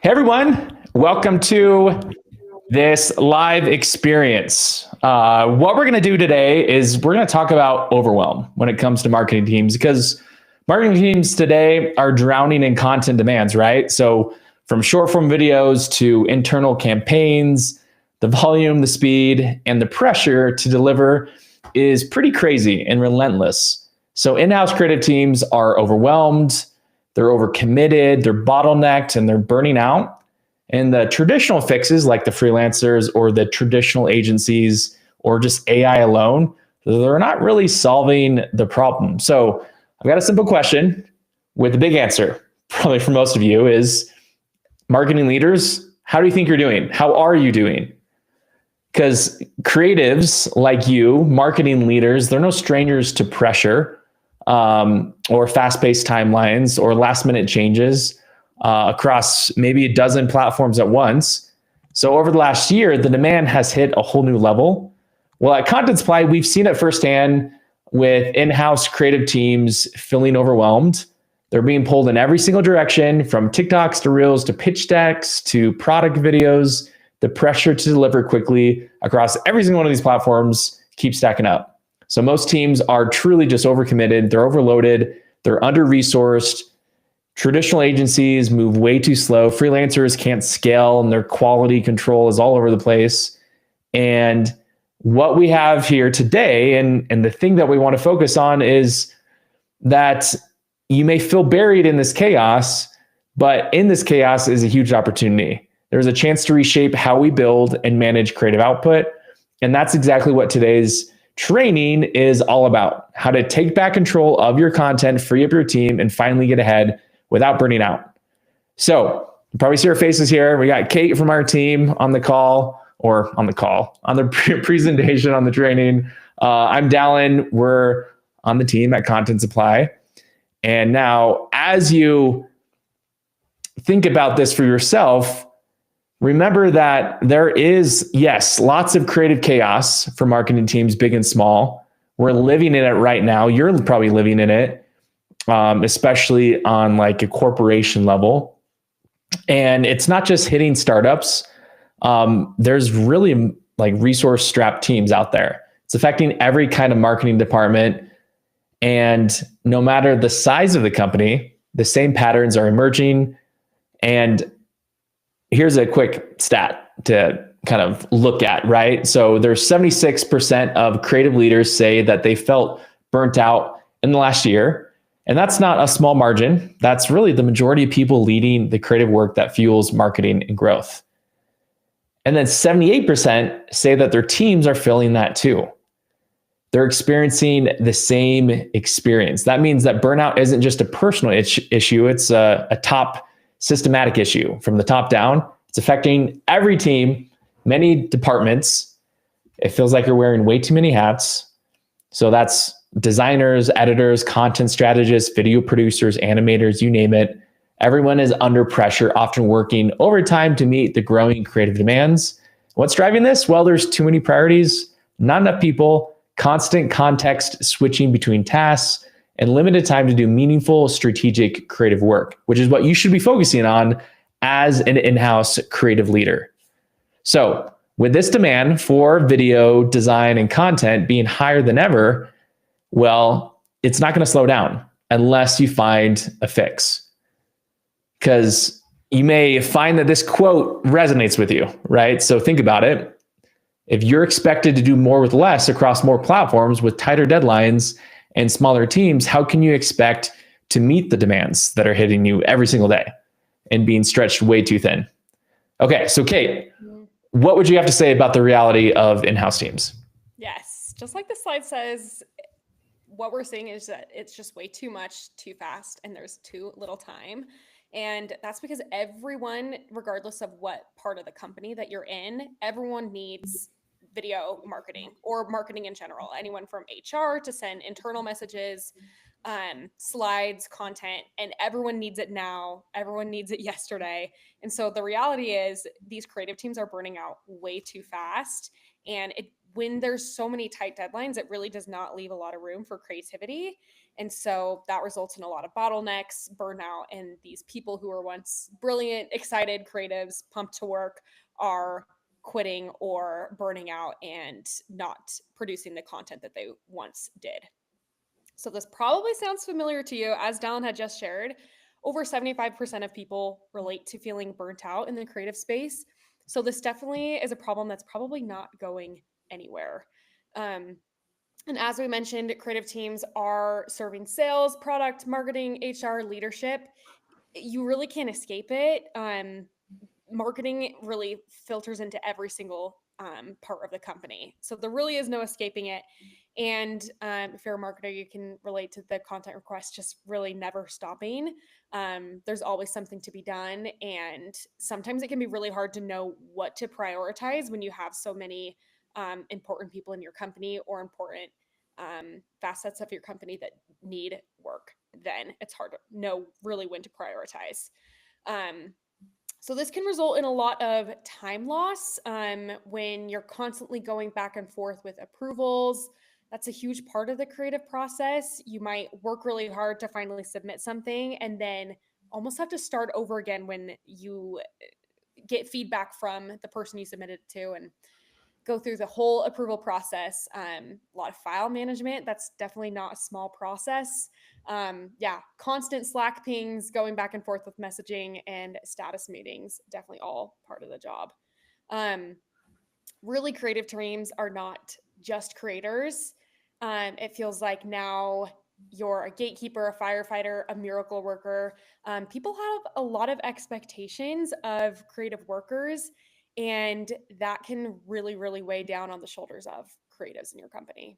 Hey everyone, welcome to this live experience. What we're going to do today is we're going to talk about overwhelm when it comes to marketing teams, because marketing teams today are drowning in content demands, right? So from short form videos to internal campaigns, the volume, the speed, and the pressure to deliver is pretty crazy and relentless. So in-house creative teams are overwhelmed, they're overcommitted, they're bottlenecked, and they're burning out. And the traditional fixes like the freelancers or the traditional agencies or just AI alone, they're not really solving the problem. So I've got a simple question with a big answer, probably for most of you, is marketing leaders, how do you think you're doing? How are you doing? Because creatives like you, marketing leaders, they're no strangers to pressure or fast-paced timelines or last-minute changes across maybe a dozen platforms at once. So over the last year, the demand has hit a whole new level. Well, at Content Supply, we've seen it firsthand with in-house creative teams feeling overwhelmed. They're being pulled in every single direction, from TikToks to Reels to pitch decks to product videos. The pressure to deliver quickly across every single one of these platforms keeps stacking up. So most teams are truly just overcommitted. They're overloaded. They're under-resourced. Traditional agencies move way too slow. Freelancers can't scale, and their quality control is all over the place. And what we have here today, and the thing that we want to focus on, is that you may feel buried in this chaos, but in this chaos is a huge opportunity. There's a chance to reshape how we build and manage creative output. And that's exactly what today's training is all about: how to take back control of your content, free up your team, and finally get ahead without burning out. So you probably see our faces here. We got Kate from our team on the call, on the presentation, on the training. I'm Dallin. We're on the team at Content Supply. And now, as you think about this for yourself, remember that there is, yes, lots of creative chaos for marketing teams, big and small. We're living in it right now. You're probably living in it, especially on like a corporation level. And it's not just hitting startups. There's really like resource-strapped teams out there. It's affecting every kind of marketing department. And no matter the size of the company, the same patterns are emerging. And here's a quick stat to kind of look at, right? So there's 76% of creative leaders say that they felt burnt out in the last year. And that's not a small margin. That's really the majority of people leading the creative work that fuels marketing and growth. And then 78% say that their teams are feeling that too. They're experiencing the same experience. That means that burnout isn't just a personal issue. It's a top systematic issue from the top down. It's affecting every team, many departments. It feels like you're wearing way too many hats. So that's designers, editors, content strategists, video producers, animators, you name it. Everyone is under pressure, often working overtime to meet the growing creative demands. What's driving this? Well, there's too many priorities, not enough people, constant context switching between tasks, and limited time to do meaningful, strategic, creative work, which is what you should be focusing on as an in-house creative leader. So with this demand for video, design, and content being higher than ever, well, it's not going to slow down unless you find a fix. Because you may find that this quote resonates with you, right? So think about it. If you're expected to do more with less across more platforms with tighter deadlines and smaller teams, how can you expect to meet the demands that are hitting you every single day and being stretched way too thin? Okay, so Kate, what would you have to say about the reality of in-house teams? Yes, just like the slide says, what we're seeing is that it's just way too much, too fast, and there's too little time. And that's because everyone, regardless of what part of the company that you're in, everyone needs video marketing or marketing in general. Anyone from HR to send internal messages, slides, content, and everyone needs it now. Everyone needs it yesterday. And so the reality is these creative teams are burning out way too fast. And when there's so many tight deadlines, it really does not leave a lot of room for creativity. And so that results in a lot of bottlenecks, burnout, and these people who were once brilliant, excited creatives, pumped to work are quitting or burning out and not producing the content that they once did. So this probably sounds familiar to you. As Dallin had just shared, over 75% of people relate to feeling burnt out in the creative space. So this definitely is a problem that's probably not going anywhere. Um, and as we mentioned, creative teams are serving sales, product, marketing, HR, leadership. You really can't escape it. Marketing really filters into every single part of the company. So there really is no escaping it. And if you're a marketer, you can relate to the content requests just really never stopping. There's always something to be done. And sometimes it can be really hard to know what to prioritize when you have so many important people in your company or important facets of your company that need work. Then it's hard to know really when to prioritize. Um, so this can result in a lot of time loss when you're constantly going back and forth with approvals. That's a huge part of the creative process. You might work really hard to finally submit something and then almost have to start over again when you get feedback from the person you submitted it to and go through the whole approval process. A lot of file management. That's definitely not a small process. Yeah, constant Slack pings, going back and forth with messaging and status meetings, definitely all part of the job. Um, really, creative teams are not just creators. It feels like now you're a gatekeeper, a firefighter, a miracle worker. People have a lot of expectations of creative workers, and that can really, really weigh down on the shoulders of creatives in your company.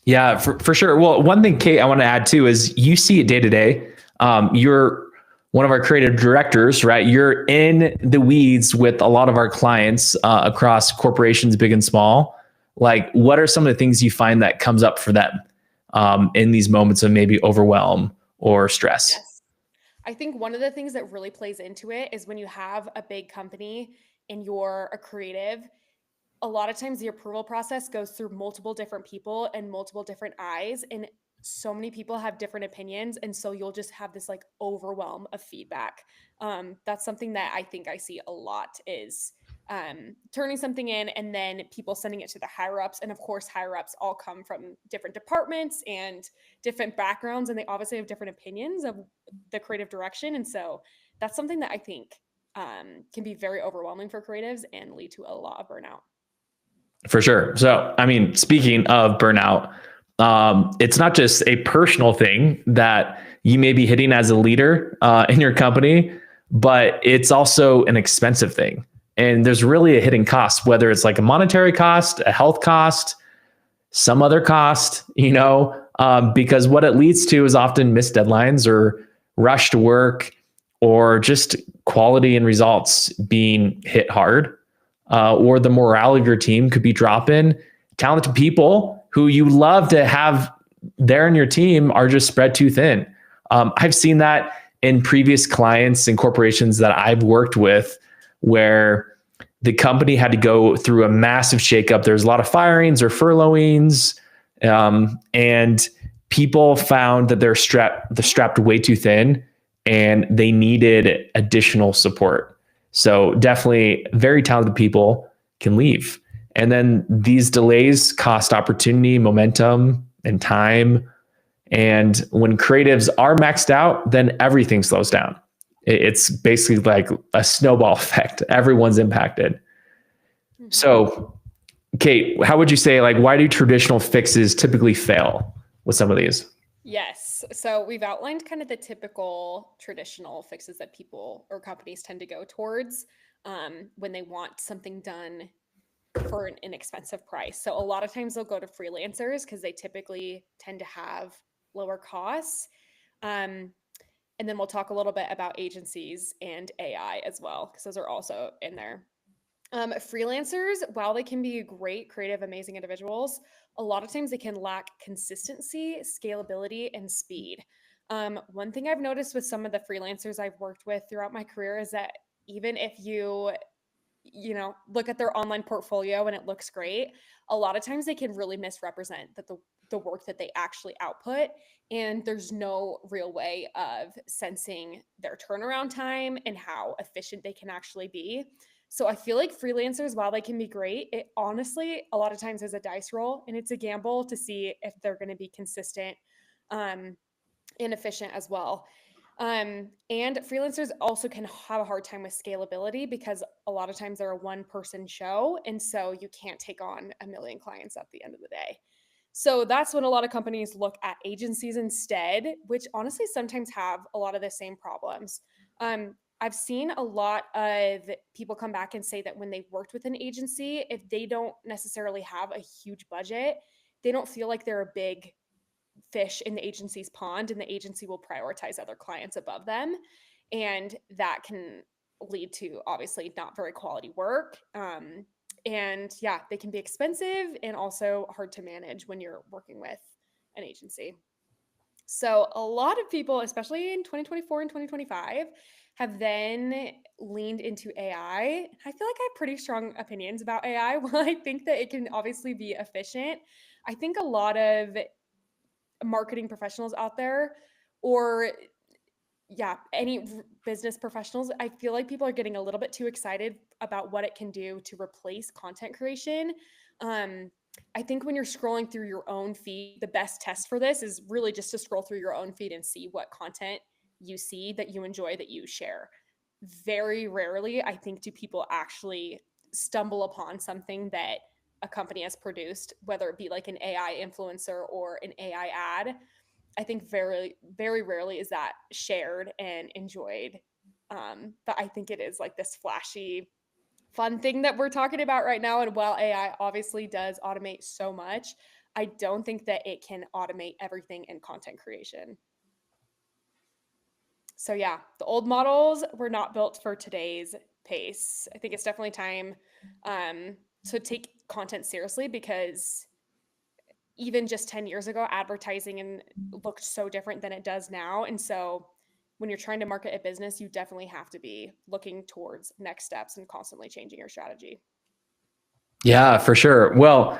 Yeah, for sure. Well, one thing, Kate, I want to add too is you see it day to day. You're one of our creative directors, right? You're in the weeds with a lot of our clients across corporations, big and small. Like, what are some of the things you find that comes up for them in these moments of maybe overwhelm or stress? Yes. I think one of the things that really plays into it is when you have a big company and you're a creative, a lot of times the approval process goes through multiple different people and multiple different eyes, and so many people have different opinions, and so you'll just have this like overwhelm of feedback. That's something that I think I see a lot is turning something in and then people sending it to the higher ups, and of course higher ups all come from different departments and different backgrounds, and they obviously have different opinions of the creative direction, and so that's something that I think can be very overwhelming for creatives and lead to a lot of burnout. For sure. So, I mean, speaking of burnout, it's not just a personal thing that you may be hitting as a leader in your company, but it's also an expensive thing. And there's really a hidden cost, whether it's like a monetary cost, a health cost, some other cost, because what it leads to is often missed deadlines or rushed work or just quality and results being hit hard, or the morale of your team could be dropping. Talented people who you love to have there in your team are just spread too thin. I've seen that in previous clients and corporations that I've worked with where the company had to go through a massive shakeup. There's a lot of firings or furloughings, and people found that they're strapped way too thin and they needed additional support. So definitely very talented people can leave. And then these delays cost opportunity, momentum, and time. And when creatives are maxed out, then everything slows down. It's basically like a snowball effect. Everyone's impacted. Mhm. So, Kate, how would you say, like, why do traditional fixes typically fail with some of these? Yes. So we've outlined kind of the typical traditional fixes that people or companies tend to go towards when they want something done for an inexpensive price. So a lot of times they'll go to freelancers because they typically tend to have lower costs. Um, and then we'll talk a little bit about agencies and AI as well, because those are also in there. Freelancers, while they can be great, creative, amazing individuals, a lot of times they can lack consistency, scalability, and speed. One thing I've noticed with some of the freelancers I've worked with throughout my career is that even if look at their online portfolio and it looks great, a lot of times they can really misrepresent that the the work that they actually output. And there's no real way of sensing their turnaround time and how efficient they can actually be. So I feel like freelancers, while they can be great, it honestly a lot of times is a dice roll, and it's a gamble to see if they're going to be consistent and efficient as well. And freelancers also can have a hard time with scalability because a lot of times they're a one person show. And so you can't take on a million clients at the end of the day. So that's when a lot of companies look at agencies instead, which honestly sometimes have a lot of the same problems. I've seen a lot of people come back and say that when they've worked with an agency, if they don't necessarily have a huge budget, they don't feel like they're a big fish in the agency's pond, and the agency will prioritize other clients above them. And that can lead to obviously not very quality work. And yeah, they can be expensive and also hard to manage when you're working with an agency. So a lot of people, especially in 2024 and 2025, have then leaned into AI. I feel like I have pretty strong opinions about AI. While I think that it can obviously be efficient, I think a lot of marketing professionals out there, or any business professionals, I feel like people are getting a little bit too excited about what it can do to replace content creation. I think when you're scrolling through your own feed, the best test for this is really just to scroll through your own feed and see what content you see that you enjoy, that you share. Very rarely, I think, do people actually stumble upon something that a company has produced, whether it be like an AI influencer or an AI ad. I think very, very rarely is that shared and enjoyed. But I think it is like this flashy, fun thing that we're talking about right now. And while AI obviously does automate so much, I don't think that it can automate everything in content creation. So yeah, the old models were not built for today's pace. I think it's definitely time to take content seriously, because even just 10 years ago, advertising looked so different than it does now. And so when you're trying to market a business, you definitely have to be looking towards next steps and constantly changing your strategy. Yeah, for sure. Well,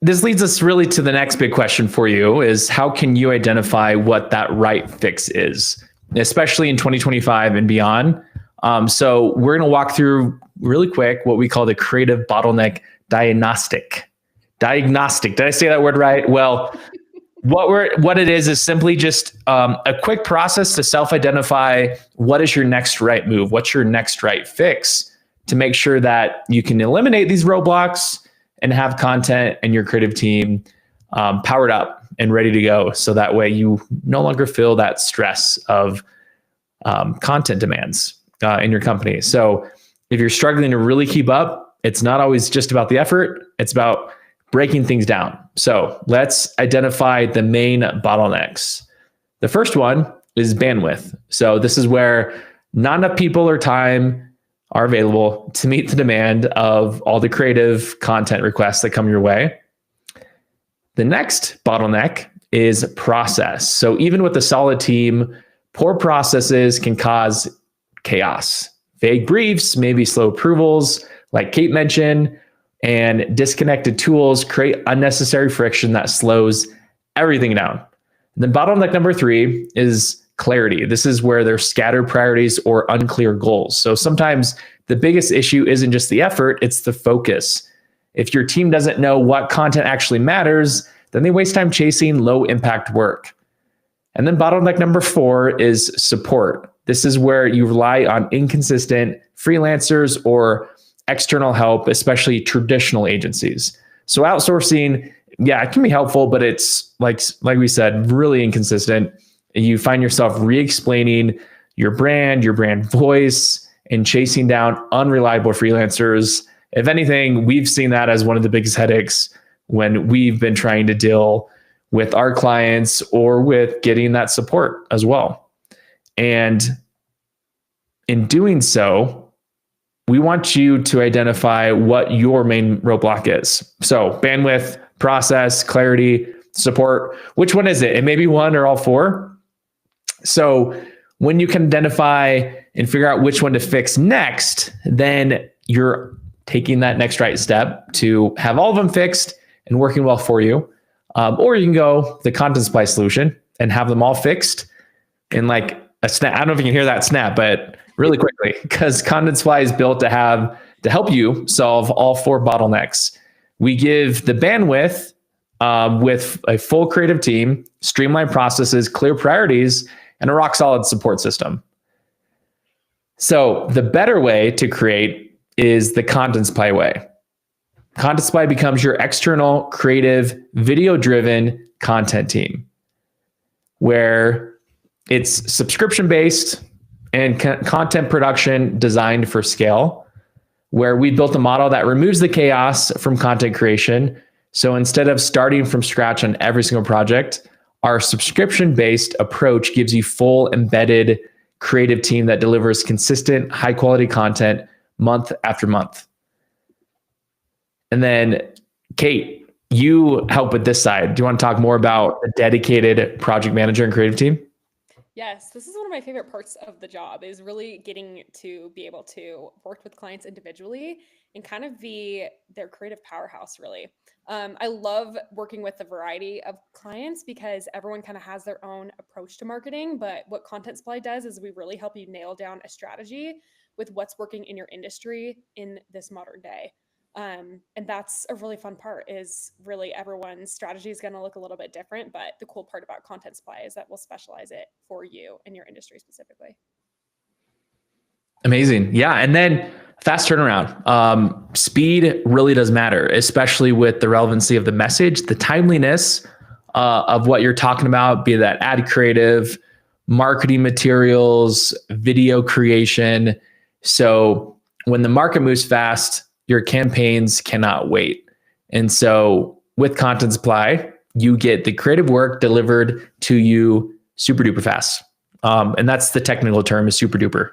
this leads us really to the next big question for you is how can you identify what that right fix is, especially in 2025 and beyond? So we're going to walk through really quick what we call the creative bottleneck diagnostic. Did I say that word right? Well, what it is simply just a quick process to self-identify what is your next right move, what's your next right fix, to make sure that you can eliminate these roadblocks and have content and your creative team powered up and ready to go. So that way you no longer feel that stress of content demands in your company. So if you're struggling to really keep up, it's not always just about the effort. It's about breaking things down. So let's identify the main bottlenecks. The first one is bandwidth. So this is where not enough people or time are available to meet the demand of all the creative content requests that come your way. The next bottleneck is process. So even with a solid team, poor processes can cause chaos. Vague briefs, maybe slow approvals, like Kate mentioned, and disconnected tools create unnecessary friction that slows everything down. And then bottleneck number 3 is clarity. This is where there's scattered priorities or unclear goals. So sometimes the biggest issue isn't just the effort, it's the focus. If your team doesn't know what content actually matters, then they waste time chasing low impact work. And then bottleneck number 4 is support. This is where you rely on inconsistent freelancers or external help, especially traditional agencies. So outsourcing, it can be helpful, but it's like we said, really inconsistent. You find yourself re-explaining your brand voice, and chasing down unreliable freelancers. If anything, we've seen that as one of the biggest headaches when we've been trying to deal with our clients or with getting that support as well. And in doing so, we want you to identify what your main roadblock is. So bandwidth, process, clarity, support. Which one is it? It may be one or all 4. So when you can identify and figure out which one to fix next, then you're taking that next right step to have all of them fixed and working well for you. Or you can go the content supply solution and have them all fixed in like a snap. I don't know if you can hear that snap, but really quickly, because content supply is built to help you solve all 4 bottlenecks. We give the bandwidth with a full creative team, streamlined processes, clear priorities, and a rock solid support system. So the better way to create is the content supply way. Content supply becomes your external, creative, video-driven content team, where it's subscription-based and content production designed for scale, where we built a model that removes the chaos from content creation. So instead of starting from scratch on every single project, our subscription-based approach gives you full embedded creative team that delivers consistent, high-quality content month after month. And then, Kate, you help with this side. Do you want to talk more about the dedicated project manager and creative team? Yes, this is one of my favorite parts of the job, is really getting to be able to work with clients individually and kind of be their creative powerhouse, really. I love working with a variety of clients because everyone kind of has their own approach to marketing. But what Content Supply does is we really help you nail down a strategy with what's working in your industry in this modern day. And that's a really fun part, is really everyone's strategy is going to look a little bit different. But the cool part about Content Supply is that we'll specialize it for you and your industry specifically. Amazing. Yeah. And then fast turnaround. Speed really does matter, especially with the relevancy of the message, the timeliness of what you're talking about, be that ad creative, marketing materials, video creation. So when the market moves fast, your campaigns cannot wait. And so with Content Supply, you get the creative work delivered to you super duper fast. And that's the technical term, is super duper.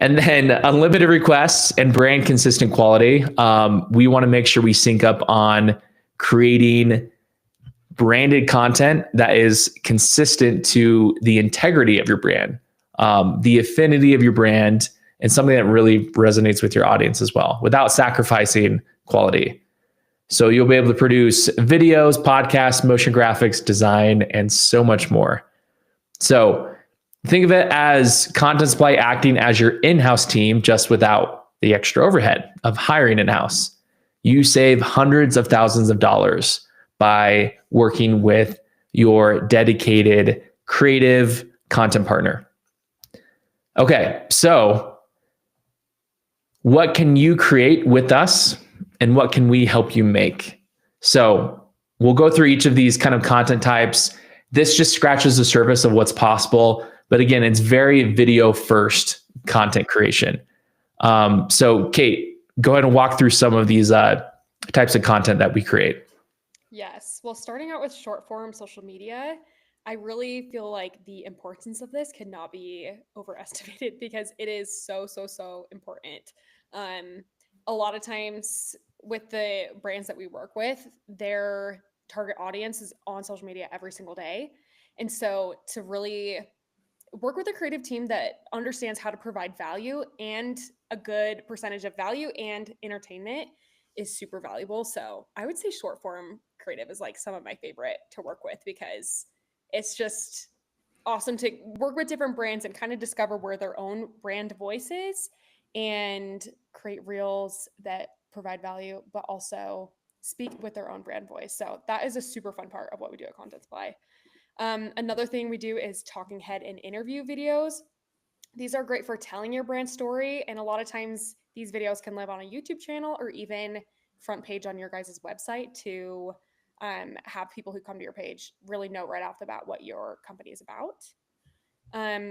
And then unlimited requests and brand consistent quality. We want to make sure we sync up on creating branded content that is consistent to the integrity of your brand, the affinity of your brand, and something that really resonates with your audience as well, without sacrificing quality. So you'll be able to produce videos, podcasts, motion graphics, design, and so much more. So think of it as Content Supply acting as your in-house team, just without the extra overhead of hiring in-house. You save hundreds of thousands of dollars by working with your dedicated creative content partner. Okay, so what can you create with us, and what can we help you make? So we'll go through each of these kind of content types. This just scratches the surface of what's possible. But again, it's very video first content creation. So Kate, go ahead and walk through some of these types of content that we create. Yes. Well, starting out with short form social media, I really feel like the importance of this cannot be overestimated because it is so, so, so important. A lot of times with the brands that we work with, their target audience is on social media every single day. And so to really work with a creative team that understands how to provide value, and a good percentage of value and entertainment, is super valuable. So I would say short form creative is like some of my favorite to work with, because it's just awesome to work with different brands and kind of discover where their own brand voice is and create reels that provide value, but also speak with their own brand voice. So that is a super fun part of what we do at Content Supply. Another thing we do is talking head and interview videos. These are great for telling your brand story. And a lot of times these videos can live on a YouTube channel or even front page on your guys' website to have people who come to your page really know right off the bat what your company is about.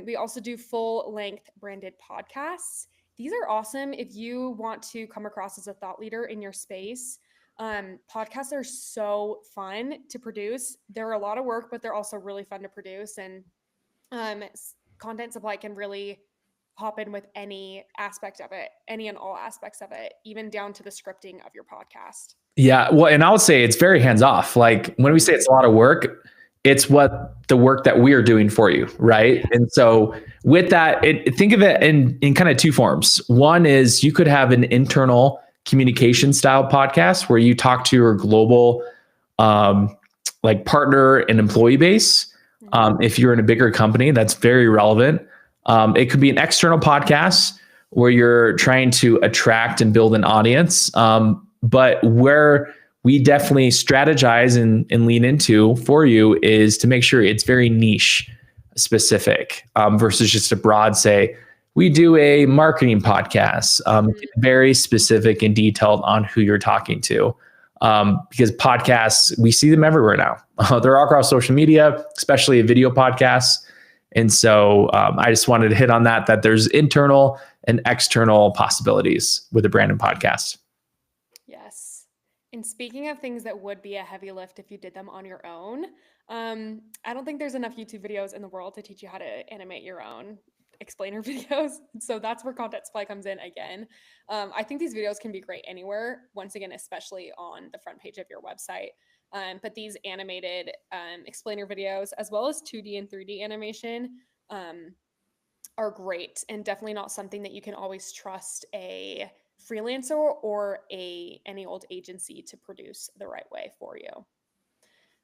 We also do full length branded podcasts. These are awesome if you want to come across as a thought leader in your space. Podcasts are so fun to produce. They're a lot of work, but they're also really fun to produce. And Content Supply can really hop in with any aspect of it, any and all aspects of it, even down to the scripting of your podcast. Yeah, well, and I would say it's very hands off. Like when we say it's a lot of work, it's what the work that we are doing for you, right? Yeah. And so with that, think of it in kind of two forms. One is you could have an internal communication style podcast where you talk to your global like partner and employee base. If you're in a bigger company, that's very relevant. It could be an external podcast where you're trying to attract and build an audience. But where we definitely strategize and lean into for you is to make sure it's very niche specific versus just a broad say, we do a marketing podcast, very specific and detailed on who you're talking to. Because podcasts, we see them everywhere now. They're all across social media, especially video podcasts. And so I just wanted to hit on that there's internal and external possibilities with a branded podcast. Yes. And speaking of things that would be a heavy lift if you did them on your own, I don't think there's enough YouTube videos in the world to teach you how to animate your own explainer videos. So that's where Content Supply comes in again. I think these videos can be great anywhere, once again, especially on the front page of your website. But these animated explainer videos, as well as 2D and 3D animation, are great, and definitely not something that you can always trust a freelancer or any old agency to produce the right way for you.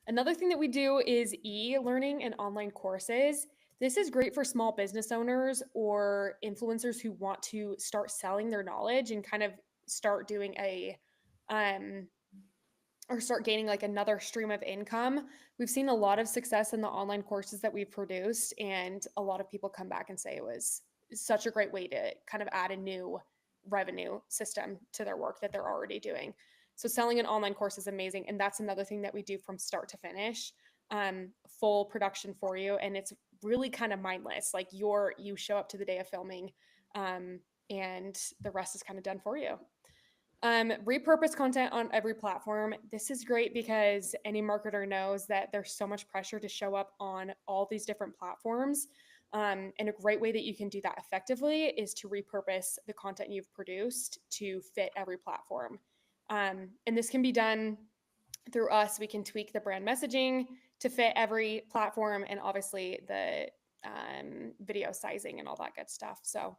Another thing that we do is e-learning and online courses. This is great for small business owners or influencers who want to start selling their knowledge and kind of start doing or start gaining like another stream of income. We've seen a lot of success in the online courses that we've produced, and a lot of people come back and say it was such a great way to kind of add a new revenue system to their work that they're already doing. So selling an online course is amazing. And that's another thing that we do from start to finish, full production for you. And it's really kind of mindless. Like you show up to the day of filming, and the rest is kind of done for you. Repurpose content on every platform. This is great because any marketer knows that there's so much pressure to show up on all these different platforms. And a great way that you can do that effectively is to repurpose the content you've produced to fit every platform. And this can be done through us. We can tweak the brand messaging to fit every platform, and obviously the video sizing and all that good stuff. So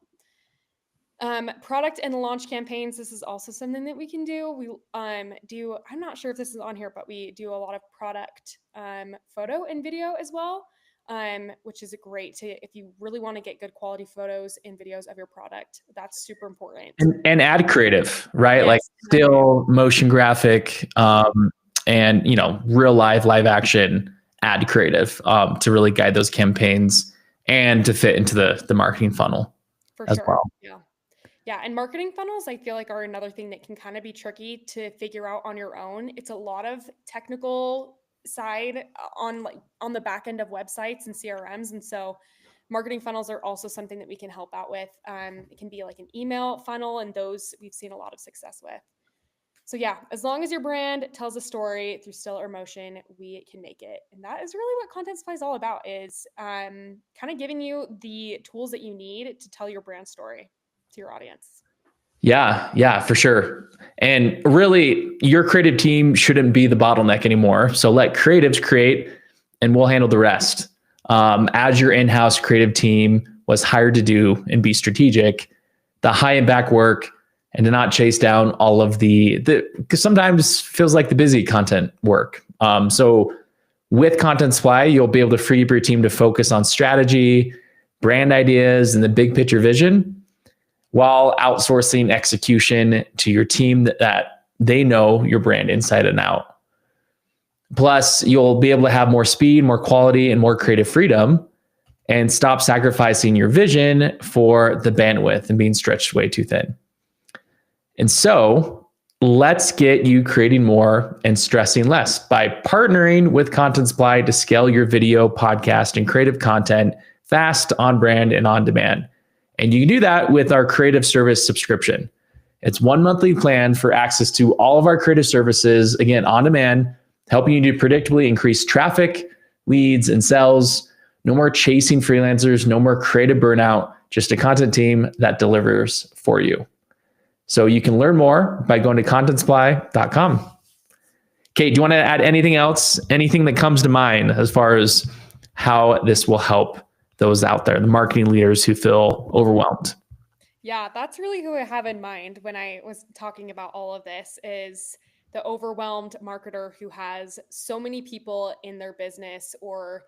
product and launch campaigns. This is also something that we can do. We do, I'm not sure if this is on here, but we do a lot of product photo and video as well, which is great if you really want to get good quality photos and videos of your product. That's super important. And ad creative, right? Yes. Like still motion graphic, and real live action ad creative to really guide those campaigns and to fit into the marketing funnel for as sure. well. Yeah. And marketing funnels, I feel like, are another thing that can kind of be tricky to figure out on your own. It's a lot of technical side on the back end of websites and CRMs. And so marketing funnels are also something that we can help out with. It can be like an email funnel, and those we've seen a lot of success with. So yeah, as long as your brand tells a story through still or motion, we can make it. And that is really what Content Supply is all about, is kind of giving you the tools that you need to tell your brand story to your audience. Yeah, for sure. And really, your creative team shouldn't be the bottleneck anymore. So let creatives create, and we'll handle the rest. As your in-house creative team was hired to do and be strategic, the high impact work, and to not chase down all of because sometimes feels like the busy content work. So with Content Supply, you'll be able to free up your team to focus on strategy, brand ideas, and the big picture vision, while outsourcing execution to your team that they know your brand inside and out. Plus, you'll be able to have more speed, more quality, and more creative freedom, and stop sacrificing your vision for the bandwidth and being stretched way too thin. And so let's get you creating more and stressing less by partnering with Content Supply to scale your video, podcast, and creative content fast, on brand, and on demand. And you can do that with our creative service subscription. It's one monthly plan for access to all of our creative services, again, on demand, helping you to predictably increase traffic, leads, and sales. No more chasing freelancers, no more creative burnout, just a content team that delivers for you. So you can learn more by going to contentsupply.com. Kate, do you want to add anything else? Anything that comes to mind as far as how this will help those out there, the marketing leaders who feel overwhelmed? Yeah, that's really who I have in mind when I was talking about all of this, is the overwhelmed marketer who has so many people in their business or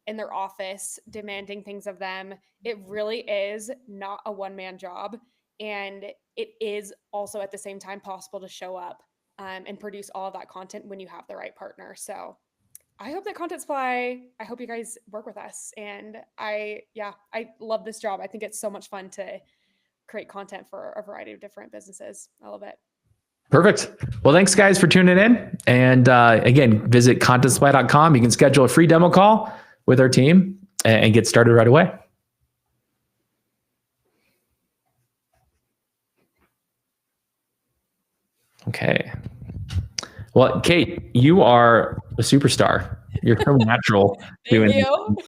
in their office demanding things of them. It really is not a one-man job. And it is also at the same time possible to show up and produce all of that content when you have the right partner. So I hope that Content Supply, I hope you guys work with us. And I love this job. I think it's so much fun to create content for a variety of different businesses. I love it. Perfect. Well, thanks guys for tuning in. And again, visit contentsupply.com. You can schedule a free demo call with our team and get started right away. Okay. Well, Kate, you are a superstar. You're so natural Thank doing you.